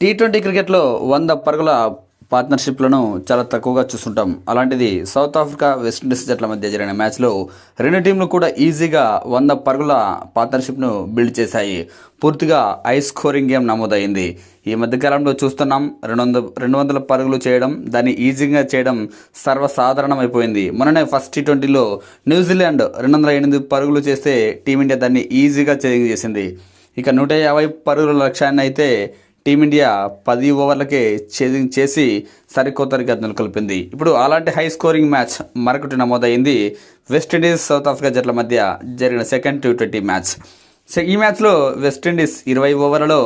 T20 క్రికెట్లో 100 పరుగుల పార్ట్నర్షిప్లను చాలా తక్కువగా చూస్తుంటాం. అలాంటిది సౌత్ ఆఫ్రికా వెస్టిండీస్ జట్ల మధ్య జరిగిన మ్యాచ్లో రెండు టీంలు కూడా ఈజీగా 100 పరుగుల పార్ట్నర్షిప్ను బిల్డ్ చేశాయి. పూర్తిగా హై స్కోరింగ్ గేమ్ నమోదైంది. ఈ మధ్యకాలంలో చూస్తున్నాం 200 పరుగులు చేయడం, దాన్ని ఈజీగా చేయడం సర్వసాధారణం అయిపోయింది. మొన్ననే ఫస్ట్ టీ20లో న్యూజిలాండ్ 208 పరుగులు చేస్తే టీమిండియా దాన్ని ఈజీగా చేసింది. ఇక 150 పరుగుల లక్ష్యాన్ని అయితే టీమిండియా 10 ఓవర్లకే చేజింగ్ చేసి సరికొత్త రికార్డును కలిపింది. ఇప్పుడు అలాంటి హై స్కోరింగ్ మ్యాచ్ మరొకటి నమోదైంది. వెస్టిండీస్ సౌత్ ఆఫ్రికా జట్ల మధ్య జరిగిన సెకండ్ టీ20 మ్యాచ్. ఈ మ్యాచ్లో వెస్టిండీస్ 20 ఓవర్లలో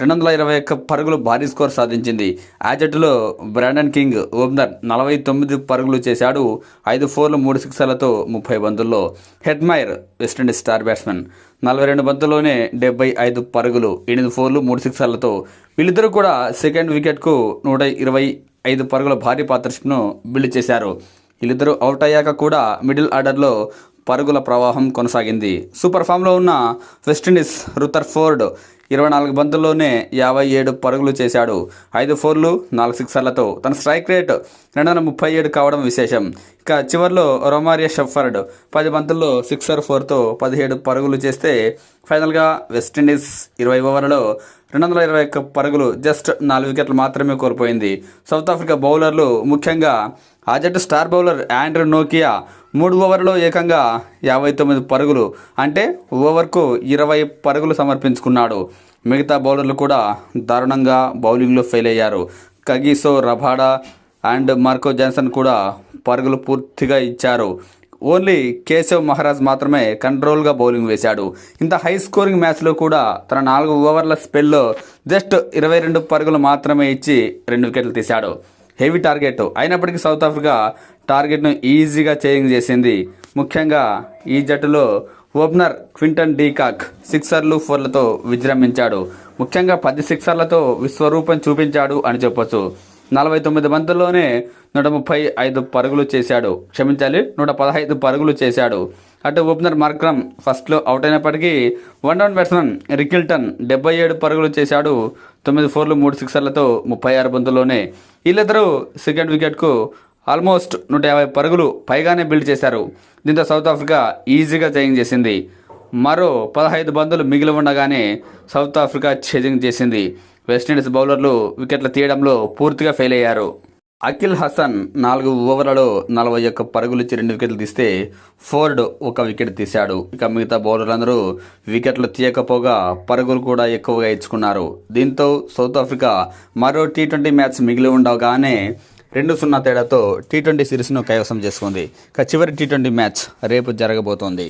221 పరుగులు భారీ స్కోర్ సాధించింది. ఆ జట్టులో బ్రాండన్ కింగ్ ఓపెనర్ 49 పరుగులు చేశాడు. 5 ఫోర్లు 3 సిక్సర్లతో 30 బంతుల్లో. హెడ్మైర్ వెస్టిండీస్ స్టార్ బ్యాట్స్మెన్ 42 బంతుల్లోనే 75 పరుగులు, 8 ఫోర్లు 3 సిక్సర్లతో. వీళ్ళిద్దరూ కూడా సెకండ్ వికెట్కు 125 పరుగుల భారీ పార్ట్నర్షిప్ను బిల్డ్ చేశారు. వీళ్ళిద్దరూ అవుట్ అయ్యాక కూడా మిడిల్ ఆర్డర్లో పరుగుల ప్రవాహం కొనసాగింది. సూపర్ ఫామ్లో ఉన్న వెస్టిండీస్ రుతర్ఫోర్డ్ 24 బంతుల్లోనే 57 పరుగులు చేశాడు. 5 ఫోర్లు 4 సిక్సర్లతో. తన స్ట్రైక్ రేట్ 237 కావడం విశేషం. ఇక చివరిలో రొమారియో షెఫర్డ్ 10 బంతుల్లో 6 4తో 17 పరుగులు చేస్తే ఫైనల్గా వెస్టిండీస్ 20 ఓవర్లలో 221 పరుగులు, జస్ట్ 4 వికెట్లు మాత్రమే కోల్పోయింది. సౌత్ ఆఫ్రికా బౌలర్లు, ముఖ్యంగా ఆ జట్టు స్టార్ బౌలర్ ఆండ్రూ నోకియా 3 ఓవర్లలో ఏకంగా 59 పరుగులు, అంటే ఓవర్కు 20 పరుగులు సమర్పించుకున్నాడు. మిగతా బౌలర్లు కూడా దారుణంగా బౌలింగ్లో ఫెయిల్ అయ్యారు. Kagiso Rabada and Marco Jansen కూడా పరుగులు పూర్తిగా ఇచ్చారు. ఓన్లీ కేశవ్ మహారాజ్ మాత్రమే కంట్రోల్గా బౌలింగ్ వేశాడు. ఇంత హై స్కోరింగ్ మ్యాచ్లో కూడా తన 4 ఓవర్ల స్పెల్లో జస్ట్ 22 పరుగులు మాత్రమే ఇచ్చి 2 వికెట్లు తీశాడు. హెవీ టార్గెట్ అయినప్పటికీ సౌత్ ఆఫ్రికా టార్గెట్ను ఈజీగా చేంజ్ చేసింది. ముఖ్యంగా ఈ జట్టులో ఓపెనర్ క్వింటన్ డీకాక్ 6 4లతో విజృంభించాడు. ముఖ్యంగా 10 సిక్సర్లతో విశ్వరూపం చూపించాడు అని చెప్పొచ్చు. 49 బంతుల్లోనే 135 పరుగులు చేశాడు. 115 పరుగులు చేశాడు. అటు ఓపెనర్ మార్క్రమ్ ఫస్ట్లో అవుట్ అయినప్పటికీ వన్ డౌన్ బ్యాట్స్మెన్ రికిల్టన్ 77 పరుగులు చేశాడు. 9 ఫోర్లు 3 సిక్సర్లతో 36 బంతుల్లోనే. వీళ్ళిద్దరూ సెకండ్ వికెట్కు ఆల్మోస్ట్ 150 పరుగులు పైగానే బిల్డ్ చేశారు. దీంతో సౌత్ ఆఫ్రికా ఈజీగా చేంజ్ చేసింది. మరో 15 బంతులు మిగిలి ఉండగానే సౌత్ ఆఫ్రికా చేజింగ్ చేసింది. వెస్టిండీస్ బౌలర్లు వికెట్లు తీయడంలో పూర్తిగా ఫెయిల్ అయ్యారు. అఖిల్ హసన్ 4 ఓవర్లలో 41 పరుగులు ఇచ్చి 2 వికెట్లు తీస్తే ఫోర్డ్ 1 వికెట్ తీశాడు. ఇక మిగతా బౌలర్లందరూ వికెట్లు తీయకపోగా పరుగులు కూడా ఎక్కువగా ఇచ్చుకున్నారు. దీంతో సౌత్ ఆఫ్రికా మరో టీ20 మ్యాచ్ మిగిలి ఉండగానే 2-0 తేడాతో టీ20 సిరీస్ను కైవసం చేసుకుంది. ఇక చివరి టీ20 మ్యాచ్ రేపు జరగబోతోంది.